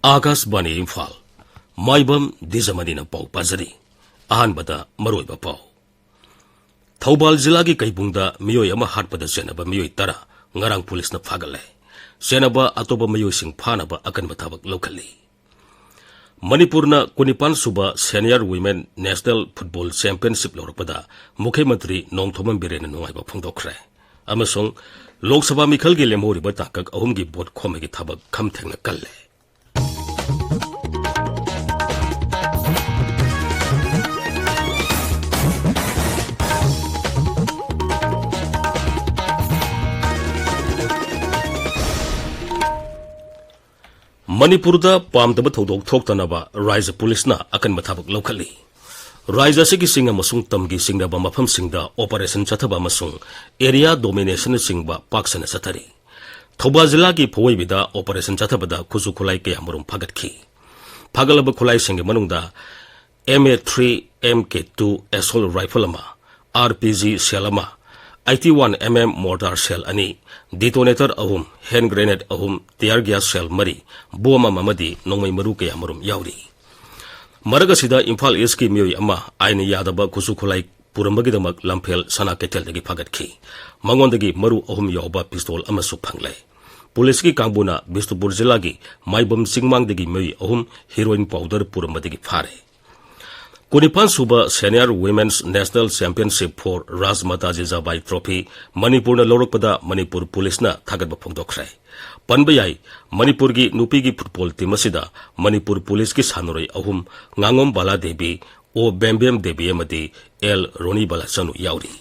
आकाशवाणी इम्फाल माइबम दिजमनी पाउ पाजरी अहानबदा मरोइबा पाउ थौबाल जिला की कैबुंगदा मियोय अमा हाटपदा सेनबा मियोय तरा ngarang पुलिस न फागले सेनबा अतोबा मियोय सिंह फानबा अकनबा थाबक लौखली मणिपुर न कुनिपान सुबा senior women national football championship लौरपदा मुख्यमंत्री नोंगथोमन बिरेन नुंगाइबा फोंदोखरे अमसों लोकसभा मिखल की लेमोरिबा ताकक अहुम की बोट खोमेगी थाबक खमथेंगना कल्ले मणिपुरदा पामदब थौदोक थोक्तनबा राज्य पुलिसना अकन मथाबक लौखली राज्य से सिंग अमसुंग तमगी सिंगनबा मफम सिंगदा ऑपरेशन चथबा अमसुंग एरिया डोमिनेशन सिंगबा पाक्सन सथरी थौबा जिला की फोइबिदा ऑपरेशन चथबदा खुजु खुलाई के हमरुम फगतखी फगलब खुलाई सिंग मनुंगदा MA3 MK2 एसोल राइफल अमा RPG सेल अमा 81 mm mortar shell ani detonator ahum hand grenade ahum tear gas shell mari bom amadi nongmai maru ke amarum yauri maraga sida Imphal East ki miyoi ama aina yadaba kusu khulai purambagi damak lamphel sana ketel dagi phagat khi mangondagi maru ahum yawba pistol amasu phangle police ki kangbuna Bishnupur jila gi Maibam singmang dagi miyoi ahum heroin powder purambadagi phare कुनिपान सुबह senior women's national championship for Rajmata Jijabai trophy Manipur न लौरकपदा Manipur police न थागतबा फोंदोखरे पनबयाई मणिपुर की नुपी की football team असिदा Manipur police की सानुरई अहुम nganगom बाला देवी ओ बेम्बेम देवी अमदी L रोनी बाला चनु याउरी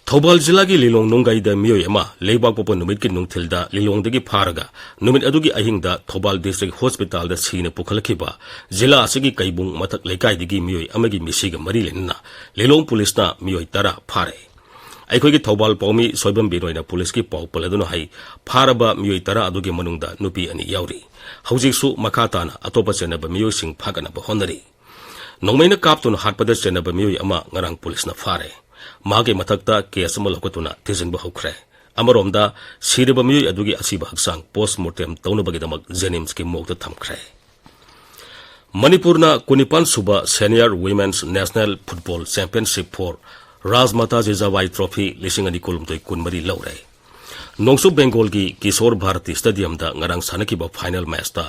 थौबाल जिला की लिलोंग नोंगाईदा मियोय अमा लेबाक पोपन नुमित की नुंगथिलदा लिलोंगदगी फारगा नुमित अदुगी अहिंगदा थौबाल डिस्ट्रिक्ट हॉस्पिटल दा सीने पुखलखिबा जिला असगी कैबुंग मथक लेकाईदगी मियोय अमगी मिसिगा मरी लेनना लिलोंग पुलिसना मियोय तरा फारे अखोगी थौबाल पौमी सोयबम बिरोयना पुलिस की पाउ पलदुनो हाई फारबा मियोय तरा अदुगी मनुंगदा नुपी अनि याउरी हौजिकसु मखाताना अतोपा चेनबा मियोय सिंह फागनबा होनरी नोंमैना कापतुन हाटपदा चेनबा मियोय अमा ngarang पुलिसना फारे मागे मथक्ता केस अमा लौकतुना थिजिनबा हौख्रे अमरोमदा सिरबा मियोय अदुगी असिबा हक्सांग पोस्टमार्टम तौनबगिदमक जेनिम्स की मोगदा थमख्रे मणिपुरना कुनिपान सुबा senior women's national football championship for Rajmata Jijabai trophy 2023 लौरे नोंसु बेंगोल की किशोर भारती स्टेडियम दा ngarang sanakibा फाइनल मैच दा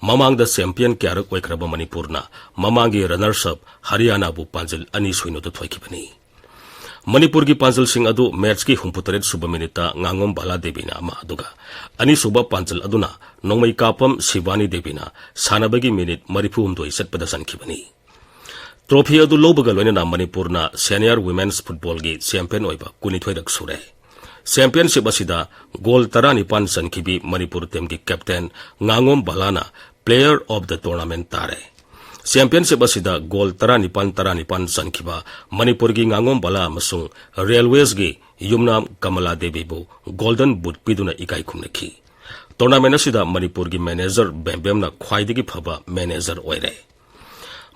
ममांगदा चैंपियन क्यारक ओइख्रबा मणिपुरना ममांगी रनर्स अप हरियाणा बु पांजल अनि सुइनोद थोइखिबनी मणिपुर की पांचल सिंह अदु मैच की 63 सुबह मिनिटा nganगom बाला देवीना अमा अदुगा अनि सुबह पांचल अदुना नोंमै कापम शिवानी देवीना सानबगी मिनिट 34 सतपदा सनखिबनी ट्रॉफी अदु लोबगा लोइना मणिपुरना सीनियर वुमेन्स फुटबॉल की चैंपियन ओइबा 22 सुरे चैंपियनशिप असिदा गोल 19 सनखिबी मणिपुर टीम की कैप्टन nganगom बालाना प्लेयर ऑफ द टूर्नामेंट तारे चैंपियनशिप असिदा गोल 19 सनखिबा मणिपुर की nganगom बाला अमसुंग रेलवेज की युमनाम कमला देवी बु गोल्डन बूट पिदुना इकाई खुमनखी टूर्नामेंट असिदा मणिपुर की मैनेजर बेम्बेमना ख्वाइदगी फबा मैनेजर ओइरे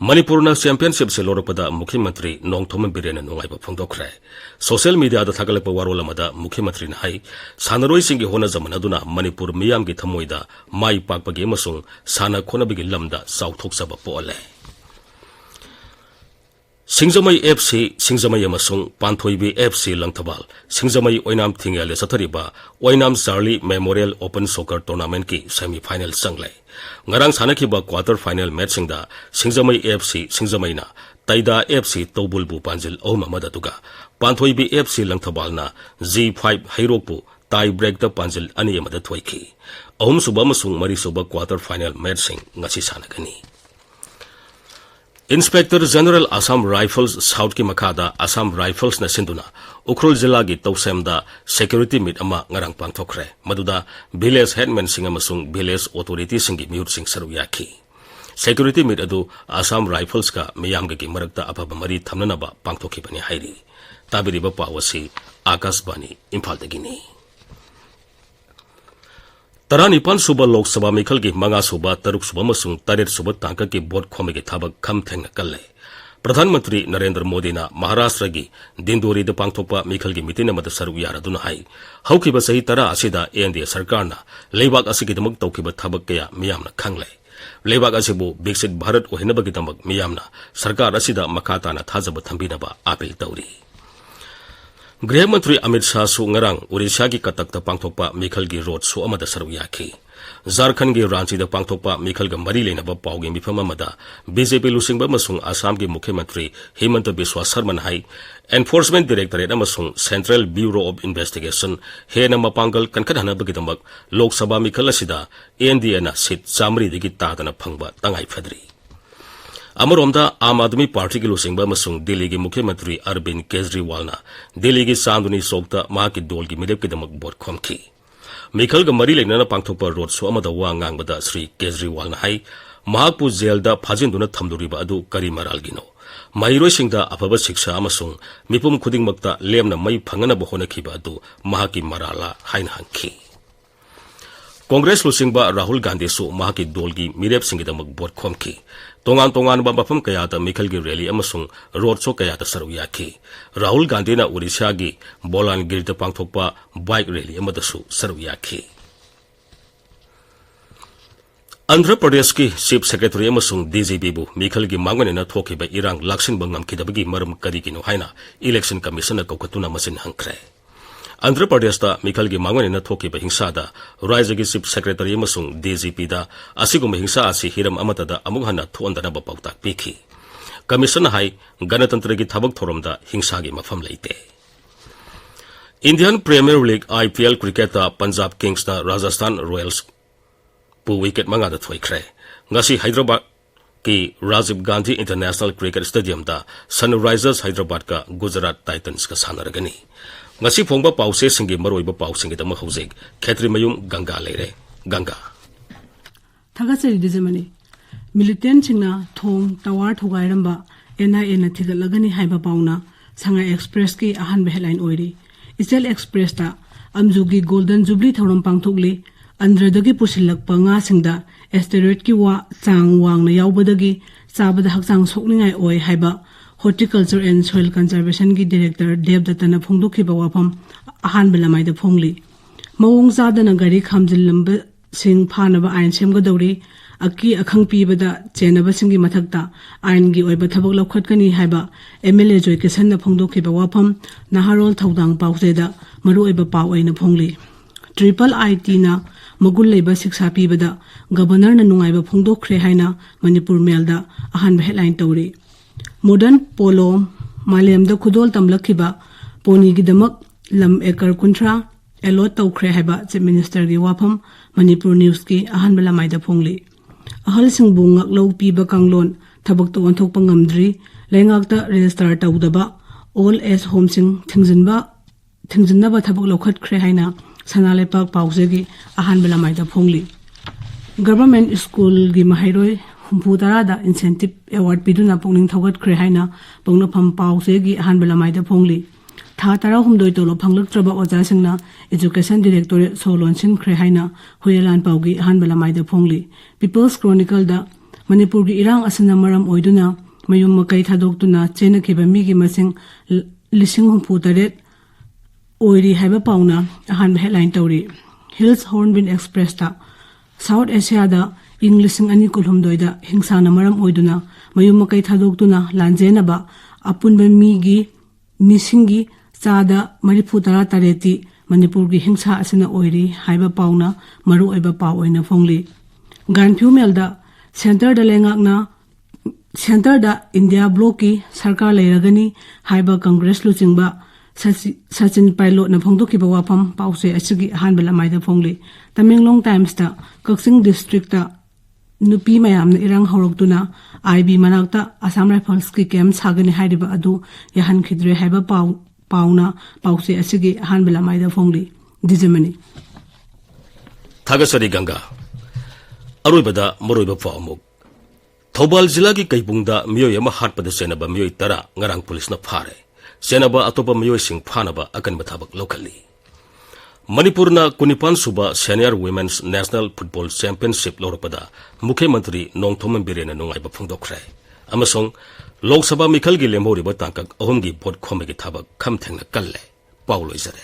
मणिपुरना चैंपियनशिप से लौरपदा मुख्यमंत्री नोंगथोमन बिरेन नुंगाइबा फोंदोखरे सोशल मीडिया दा थागलपा वारोल अमदा मुख्यमंत्री ना हाई सानरोई सिंगी होना जमन अदुना मणिपुर मियाम की थमोइदा माई पाकपगी अमसुंग साना खोनबगी लमदा साउथोक्सबा पोले सिंगजमई FC सिंगजमई अमसुंग पांथोइबी FC लंगथबाल सिंगजमई ओइनाम थिंगेले सथरिबा Oinam Charlie memorial open soccer tournament की सेमीफाइनल संगले ngarang sanakhiba quarter final match singda singjamai FC singjamaina taida FC tobulbu panjil ohmamada tuga panthoi FC langthabalna G5 hairokpu tie break the panjil ani amada thoiki ahum suba masung mari suba quarter final match sing ngasi sanagani inspector general Assam rifles south की मखादा Assam rifles न सिंधुना उखरुल जिला की तौसेमदा security meet अमा ngarang पांथोखरे मदुदा विलेज हेडमैन सिंह अमसुंग विलेज ऑथोरिटी सिंह की म्यूट सिंह सरू याखी सिक्योरिटी मीट अदु असम राइफल्स का मियाम की मरकता अफब मरी थमननबा पांथोखिबनी हाइरी ताबिरिबा पावसी आकाशवाणी इम्फाल दगिनी 19 सुबह लोकसभा मिखल की 5 सुबह 6 सुबह मसुंग 8 सुबह तांका की बोट खोमे की थाबक खम थेंगना कल्ले प्रधानमंत्री नरेंद्र मोदी ना महाराष्ट्र की दिंदोरी द पांगथोकपा मिखल की मीटिंग अमद सरुक यारदुना हाई हौकिबा सही तरा असिदा एनडीए सरकार ना लेबाक असिगिदमक तौकिबा थबक कया मियामना खंगले लेबाक असिबु विकसित भारत ओहिनबगिदमक मियामना सरकार असिदा मखाताना थाजब थंबिनबा अपील तौरी गृह मंत्री अमित शाह सु ngarang ओडिशा की कटकता पांगथोकपा मिखल की रोड शो अमद सरुक याखी झारखंड की रांची द पांगथोकपा मिखल का मरी लेनब पाउगी मिफम अमदा बीजेपी लुसिंग अमसुंग असम के मुख्यमंत्री हेमंत बिस्वा शर्मा हाई एनफोर्समेंट डायरेक्टरेट अमसुंग सेंट्रल ब्यूरो ऑफ इन्वेस्टिगेशन हेन मपांगल कनकनहनबगिदमक लोकसभा मिखल असिदा एनडीए ना सीट चामरीदगी तादना फंगबा तंगाई फदरी अमरोमदा आम आदमी पार्टी की लुसिंग अमसुंग दिल्ली के मुख्यमंत्री अरविंद केजरीवाल ना दिल्ली की चांदनी चौकता मां की डोल की मिलेपगिदमक बोट खोमखी मिखल का मरी लेना पांगथोकपा रोड शो अमदा वा ngangbada श्री केजरीवाल ना हाई महाकपु जेलदा फाजिंदुना थमदुरिबा अदु करी मरालगिनो महिरोइसिंगदा अफबा शिक्षा अमसुंग मिपुम खुदिंगमक्ता लेमना मई फंगनब होनखिबा अदु महाकी मराला हाइन हंखी कांग्रेस लुसिंगबा राहुल गांधी सु महाकी डोल की मिरेप सिंगिदमक बोट खोमखी तोंगान तोंगान मफम कयादा मिखल की रैली अमसुंग रोड शो कयादा सरुक याखी राहुल गांधी ना ओडिशा की बोलानगिरिदा पांगथोकपा बाइक रैली अमदसु सरुक याखी आंध्र प्रदेश की चीफ सेक्रेटरी अमसुंग डीजीपी बु मिखल की मांगनेना थोखिबा इरांग लाक्सिनबा ngamkhidabagi maram karigino haina election commission कौकतुना मसिन हंखरे आंध्र प्रदेश मिखल की मांगनेना थोखिबा हिंसा राज्य की चीफ सेक्रेटरी अमसुंग डीजीपी असिगुम हिंसा असि हिरम अमतदा अमुक हन्ना थोंदनबा पाउताक पिखी कमिशन हाई गणतंत्र की थबक थोरमदा हिंसा की मफम लेते Indian Premier League IPL cricket Punjab Kings Rajasthan Royals पु विकेट मंगादा थोइख्रे ngasi हैदराबाद की Rajiv Gandhi international cricket stadium Sunrisers Hyderabad का गुजरात टाइटन्स का सानरगनी ngasi phongba pause singi maroiba pausingi dama hojek khetri mayum ganga leire ganga thagachari Dwijamani militant singna thong tawar thogairamba NIA na thigalagani haiba pauna sanga express ki ahan headline oiri isel express ta amjugi golden jubilee thoram pangthokli andradagi pusilakpa nga singda asteroid ki wa chang wangna yaubadagi chabada hakchang sokningai oi haiba Horticulture and Soil Conservation की director देवदत्तना फोंदोखिबा वाफम Ahaan बेलामाइदा फोंगली मवोंग जादना गारी खामजिललंब सिंग फानबा आइन सेमगदौरी अकी अखंग पीबदा चेनबा सिंगी मथक्ता आइन की ओइबा थबक लौखटकनी हाइबा MLA जोय किसन फोंदोखिबा वाफम नाहारोल थौदांग पाउजेदा मरु ओइबा पाउ ओइना फोंगली triple IT ना मगुल लेबा शिक्षा पीबदा गवर्नर ना नुंगाइबा फोंदोखरे हाइना मणिपुर मेलदा अहान हेडलाइन तौरी मॉडर्न पोलो मालेमदा खुदोल तमलखिबा पोनी गिदमक लम एकर कुंट्रा एलोट तौखरे हाइबा चीफ मिनिस्टर की वाफम मणिपुर न्यूज की अहान बेलामाइदा फोंगली अहल सिंगबु ngaklo पीबा कांगलोन थबक तो ओंथोकपा ngamdri लेंगाकता रजिस्टर तौदबा ऑल एज होम सिंग थिंगजिनबा थबक लौखटख्रे हाइना सनालेपाक पाउजेगी अहान बेलामाइदा फोंगली गवर्नमेंट स्कूल की महाइरोय हुंफुतारादा इंसेंटिव अवार्ड पिदुना पुंगनिंग थौगटख्रे हाइना पौनफम पाउसेगी अहान बेलामाइदा फोंगली था तारा हुमदोय तोलो फंगलक्त्रबा ओजासिंगना एजुकेशन डायरेक्टोरेट सोलोनसिन ख्रे हाइना हुयलान पाउगी अहान बेलामाइदा फोंगली पीपल्स क्रॉनिकल दा मणिपुर की इरांग असना मरम ओइदुना मयुम मकई थादोक्तुना चेनखिबा मीगी मसिंग लिसिंग हुंफुतारेट ओइरी हाइबा पाउना Ahaan headline तौरी hills hornbill express ता साउथ एशिया दा इंग्लिशिंग अनि कुलहुमदोयदा हिंसाना मरम ओइदुना मयुम मकई थादोक्तुना लांजेनबा अपुनबा मीगी मिसिंगी चादा मरिफुतरा तारेती मणिपुर की हिंसा असना ओइरी हाइबा पाउना मरु ओइबा पाउ ओइना फोंगली गानफ्यू मेलदा सेंटर दा लेंगाकना सेंटर दा इंडिया ब्लॉक की सरकार लेरगनी हाइबा कांग्रेस लुचिंगबा सचिन पायलट ना फोंदोखिबा वाफम पाउसे असिगी अहान बेलामाइदा फोंगली तमेंगलोंग टाइम्स दा कक्सिंग डिस्ट्रिक्ट दा नुपी मयामना इरांग हौरक्तुना आईबी मनाक्ता असम राइफल्स की कैम्प सागनी हाइरिबा अदु याहन खिद्रे हाइबा पाउना पाउसे असिगी अहान बेलामाइदा फोंगली Dwijamani थागसरी गंगा अरुइबदा मरुइबा पाउमुक थौबाल जिला की कैपुंगदा मियोय अमा हाटपदा सेनबा मियोय तरा ngarang पुलिस ना फारे सेनबा अतोपा मियोय सिंग फानबा अकनबा थाबक लोकली मणिपुरना 19 सुबा senior women's national football championship लौरपदा मुख्यमंत्री Nongthombam बिरेना नुंगाइबा फोंदोखरे amasong Lok Sabha Mikhal gi lemhoriba tangkak ahum gi vote khome gi thabak kham thengna kalle Paulo Izare